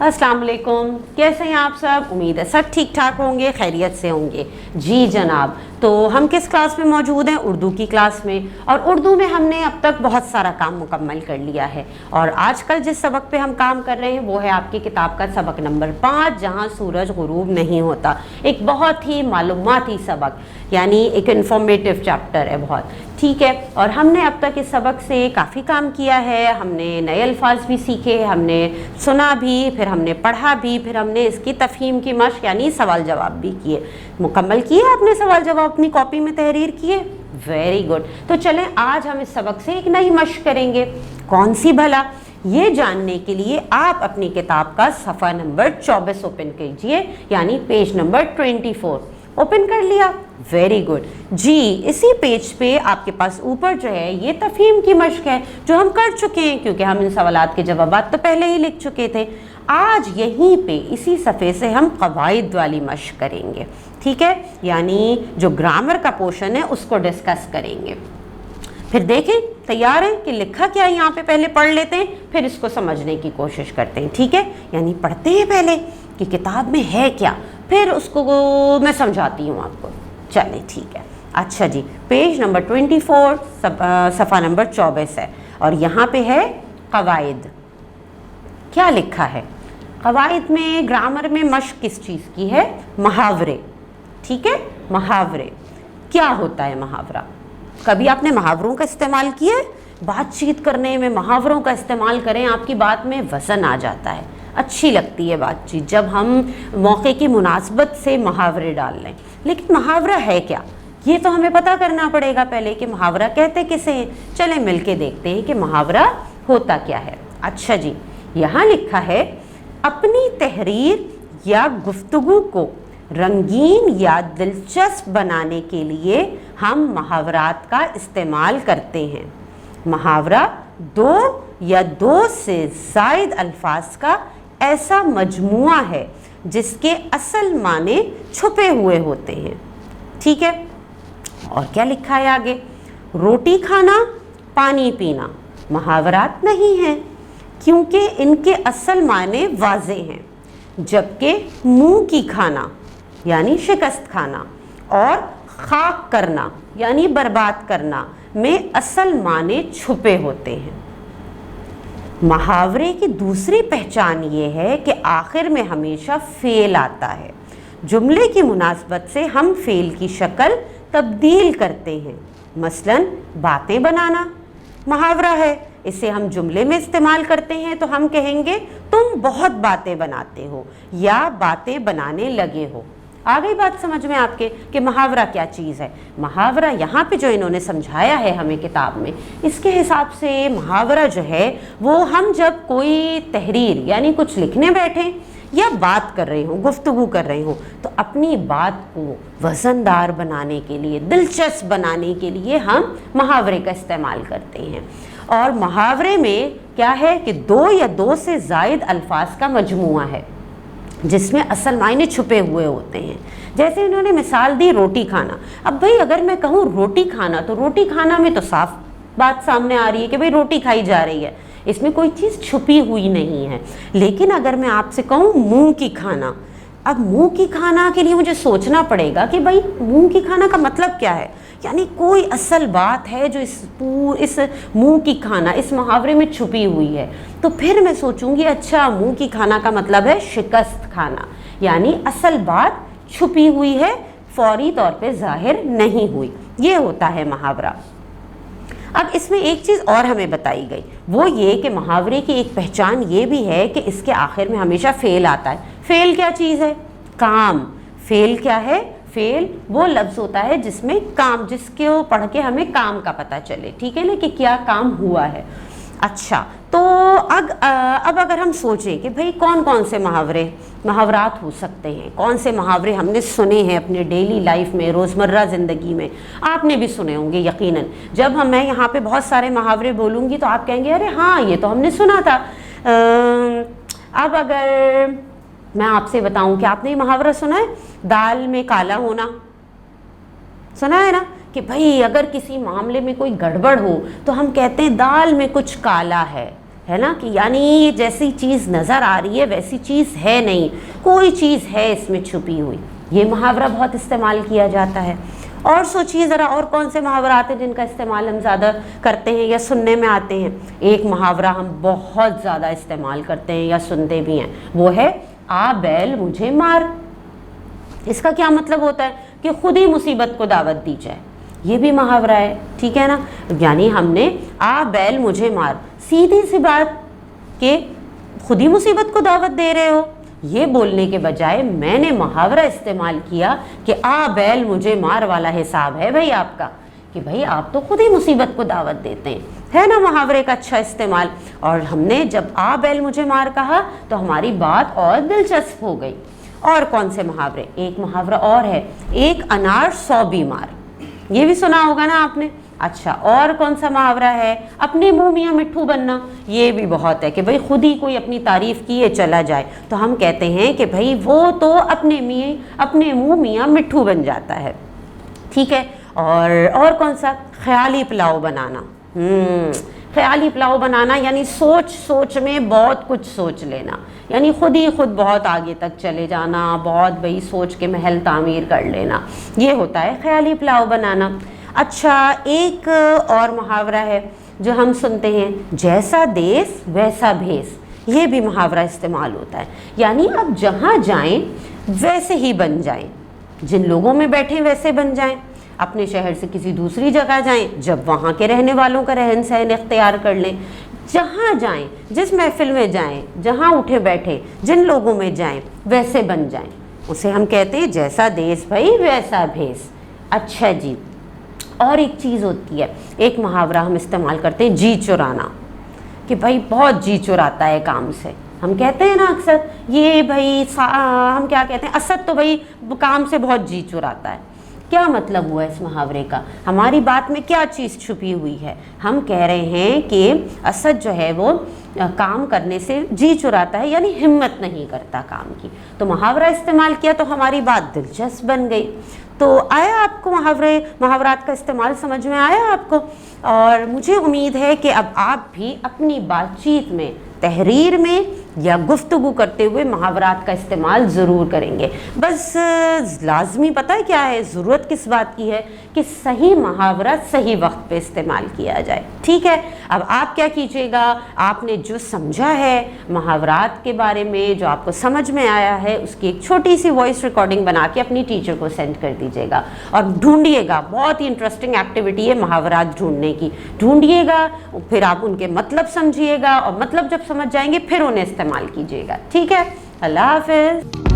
अस्सलाम वालेकुम, कैसे हैं आप सब। उम्मीद है सब ठीक ठाक होंगे, खैरियत से होंगे। जी जनाब, तो हम किस क्लास में मौजूद हैं? उर्दू की क्लास में। और उर्दू में हमने अब तक बहुत सारा काम मुकम्मल कर लिया है और आजकल जिस सबक पे हम काम कर रहे हैं वो है आपकी किताब का सबक नंबर 5, जहां सूरज गुरूब नहीं होता। एक बहुत ही मालूमाती सबक, यानी एक इन्फॉर्मेटिव चैप्टर है बहुत, ठीक है। और हमने अब तक इस सबक से काफ़ी काम किया है। हमने नए अल्फाज भी सीखे, हमने सुना भी, फिर हमने पढ़ा भी, फिर हमने इसकी तफहीम की मश्क यानी सवाल जवाब भी किए। मुकम्मल किए आपने सवाल जवाब, अपनी कॉपी में तहरीर किए? Very good. तो चलें आज हम इस सबक से एक नई मश्क करेंगे। कौन सी भला? ये जानने के लिए आप अपनी किताब का सफ़ा नंबर 24 ओपन कीजिए, यानी पेज नंबर 24 ओपन कर लिया। वेरी गुड जी। इसी पेज पे आपके पास ऊपर जो है ये तफहीम की मश्क है जो हम कर चुके हैं, क्योंकि हम इन सवालात के जवाबात तो पहले ही लिख चुके थे। आज यहीं पे इसी सफ़े से हम कवायद वाली मश्क करेंगे, ठीक है, यानी जो ग्रामर का पोर्शन है उसको डिस्कस करेंगे। फिर देखें तैयार है कि लिखा क्या है यहाँ पे, पहले पढ़ लेते हैं फिर इसको समझने की कोशिश करते हैं, ठीक है। यानी पढ़ते हैं पहले कि किताब में है क्या, फिर उसको मैं समझाती हूँ आपको। चलें ठीक है। अच्छा जी, पेज नंबर 24 सफ़ा नंबर 24 है और यहाँ पे है कवायद। क्या लिखा है कवायद में? ग्रामर में मश्क किस चीज़ की है? मुहावरे, ठीक है। मुहावरे क्या होता है? मुहावरा, कभी आपने मुहावरों का इस्तेमाल किया है? बातचीत करने में मुहावरों का इस्तेमाल करें, आपकी बात में वज़न आ जाता है, अच्छी लगती है बातचीत जब हम मौके की मुनासबत से मुहावरे डाल लें। लेकिन मुहावरा है क्या, ये तो हमें पता करना पड़ेगा पहले कि मुहावरा कहते किसे हैं। चलें मिल के देखते हैं कि मुहावरा होता क्या है। अच्छा जी, यहाँ लिखा है अपनी तहरीर या गुफ्तगू को रंगीन या दिलचस्प बनाने के लिए हम मुहावरात का इस्तेमाल करते हैं। मुहावरा दो या दो से ज़ायद अल्फाज का ऐसा मजमुआ है जिसके असल माने छुपे हुए होते हैं, ठीक है। और क्या लिखा है आगे? रोटी खाना, पानी पीना मुहावरात नहीं हैं क्योंकि इनके असल माने वाज़े हैं, जबकि मुंह की खाना यानी शिकस्त खाना और खाक करना यानी बर्बाद करना में असल माने छुपे होते हैं। मुहावरे की दूसरी पहचान ये है कि आखिर में हमेशा फ़ेल आता है। जुमले की मुनासबत से हम फ़ेल की शक्ल तब्दील करते हैं। मसलन बातें बनाना मुहावरा है, इसे हम जुमले में इस्तेमाल करते हैं तो हम कहेंगे तुम बहुत बातें बनाते हो या बातें बनाने लगे हो। आ गई बात समझ में आपके कि मुहावरा क्या चीज़ है। मुहावरा यहाँ पे जो इन्होंने समझाया है हमें किताब में, इसके हिसाब से मुहावरा जो है वो हम जब कोई तहरीर यानी कुछ लिखने बैठें या बात कर रहे हों, गुफ्तगू कर रहे हों, तो अपनी बात को वज़नदार बनाने के लिए, दिलचस्प बनाने के लिए हम मुहावरे का इस्तेमाल करते हैं। और मुहावरे में क्या है कि दो या दो से ज़ायद अल्फाज का मजमुआ है जिसमें असल मायने छुपे हुए होते हैं। जैसे इन्होंने मिसाल दी रोटी खाना। अब भाई अगर मैं कहूँ रोटी खाना, तो रोटी खाना में तो साफ बात सामने आ रही है कि भाई रोटी खाई जा रही है, इसमें कोई चीज़ छुपी हुई नहीं है। लेकिन अगर मैं आपसे कहूँ मुंह की खाना, अब मुंह की खाना के लिए मुझे सोचना पड़ेगा कि भाई मुंह की खाना का मतलब क्या है, यानी कोई असल बात है जो इस मुंह की खाना इस मुहावरे में छुपी हुई है। तो फिर मैं सोचूंगी अच्छा मुंह की खाना का मतलब है शिकस्त खाना, यानी असल बात छुपी हुई है, फौरी तौर पे जाहिर नहीं हुई। ये होता है मुहावरा। अब इसमें एक चीज़ और हमें बताई गई, वो ये कि मुहावरे की एक पहचान ये भी है कि इसके आखिर में हमेशा फ़ेल आता है। फ़ेल क्या चीज़ है? काम। फ़ेल क्या है? फ़ेल वो लफ्ज़ होता है जिसमें काम, जिसको पढ़ के हमें काम का पता चले, ठीक है ना, कि क्या काम हुआ है। अच्छा, तो अब अगर हम सोचें कि भाई कौन कौन से मुहावरात हो सकते हैं, कौन से मुहावरे हमने सुने हैं अपने डेली लाइफ में, रोज़मर्रा ज़िंदगी में, आपने भी सुने होंगे यकीनन। जब मैं यहाँ पे बहुत सारे मुहावरे बोलूँगी तो आप कहेंगे अरे हाँ ये तो हमने सुना था। अब अगर मैं आपसे बताऊं कि आपने ये मुहावरा सुना है, दाल में काला होना, सुना है ना, कि भाई अगर किसी मामले में कोई गड़बड़ हो तो हम कहते हैं दाल में कुछ काला है है ना, कि यानी जैसी चीज़ नज़र आ रही है वैसी चीज़ है नहीं, कोई चीज़ है इसमें छुपी हुई। ये मुहावरा बहुत इस्तेमाल किया जाता है। और सोचिए ज़रा और कौन से मुहावरात हैं जिनका इस्तेमाल हम ज़्यादा करते हैं या सुनने में आते हैं। एक मुहावरा हम बहुत ज़्यादा इस्तेमाल करते हैं या सुनते भी हैं, वो है आ बैल मुझे मार। इसका क्या मतलब होता है कि खुद ही मुसीबत को दावत दी जाए, ये भी मुहावरा है, ठीक है ना। यानी हमने आ बैल मुझे मार, सीधी सी बात कि खुद ही मुसीबत को दावत दे रहे हो, ये बोलने के बजाय मैंने मुहावरा इस्तेमाल किया कि आ बैल मुझे मार वाला हिसाब है भाई आपका, कि भाई आप तो खुद ही मुसीबत को दावत देते हैं, है ना मुहावरे का अच्छा इस्तेमाल। और हमने जब आ बैल मुझे मार कहा तो हमारी बात और दिलचस्प हो गई। और कौन से मुहावरे, एक मुहावरा और है, एक अनार 100 बीमार, ये भी सुना होगा ना आपने। अच्छा, और कौन सा मुहावरा है, अपने मुंह मियाँ मिट्ठू बनना, ये भी बहुत है कि भाई खुद ही कोई अपनी तारीफ किए चला जाए तो हम कहते हैं कि भाई वो तो अपने मुंह मियाँ मिट्ठू बन जाता है, ठीक है। और कौन सा, ख्याली पुलाव बनाना। ख्याली पुलाव बनाना यानी सोच सोच में बहुत कुछ सोच लेना, यानी खुद ही खुद बहुत आगे तक चले जाना, बहुत भाई सोच के महल तामीर कर लेना, ये होता है ख्याली पुलाव बनाना। अच्छा, एक और मुहावरा है जो हम सुनते हैं, जैसा देश वैसा भेस, ये भी मुहावरा इस्तेमाल होता है, यानी अब जहाँ जाएं वैसे ही बन जाएं, जिन लोगों में बैठे वैसे बन जाएं, अपने शहर से किसी दूसरी जगह जाएं, जब वहाँ के रहने वालों का रहन सहन इख्तियार कर लें, जहाँ जाएं, जिस महफिल में जाएं, जहाँ उठे बैठे जिन लोगों में जाएं वैसे बन जाएं, उसे हम कहते हैं जैसा देश भाई वैसा भेस। अच्छा जी, और एक चीज़ होती है, एक मुहावरा हम इस्तेमाल करते हैं, जी चुराना, कि भाई बहुत जी चुराता है काम से। हम कहते हैं ना अक्सर, ये भाई हम क्या कहते हैं, असद तो भाई काम से बहुत जी चुराता है। क्या मतलब हुआ इस मुहावरे का, हमारी बात में क्या चीज़ छुपी हुई है। हम कह रहे हैं कि असद जो है वो काम करने से जी चुराता है, यानी हिम्मत नहीं करता काम की। तो मुहावरा इस्तेमाल किया तो हमारी बात दिलचस्प बन गई। तो आया आपको मुहावरात का इस्तेमाल समझ में आया आपको। और मुझे उम्मीद है कि अब आप भी अपनी बातचीत में, तहरीर में या गुफ्तगू करते हुए मुहावरात का इस्तेमाल ज़रूर करेंगे। बस लाजमी पता है क्या है, ज़रूरत किस बात की है कि सही मुहावरा सही वक्त पे इस्तेमाल किया जाए, ठीक है। अब आप क्या कीजिएगा, आपने जो समझा है मुहावरात के बारे में, जो आपको समझ में आया है, उसकी एक छोटी सी वॉइस रिकॉर्डिंग बना के अपनी टीचर को सेंड कर दीजिएगा और ढूंढिएगा। बहुत ही इंटरेस्टिंग एक्टिविटी है मुहावरात ढूंढने की, ढूंढिएगा, फिर आप उनके मतलब समझिएगा और मतलब जब समझ जाएंगे फिर उन्हें इस्तेमाल कीजिएगा, ठीक है। अल्लाह हाफिज़।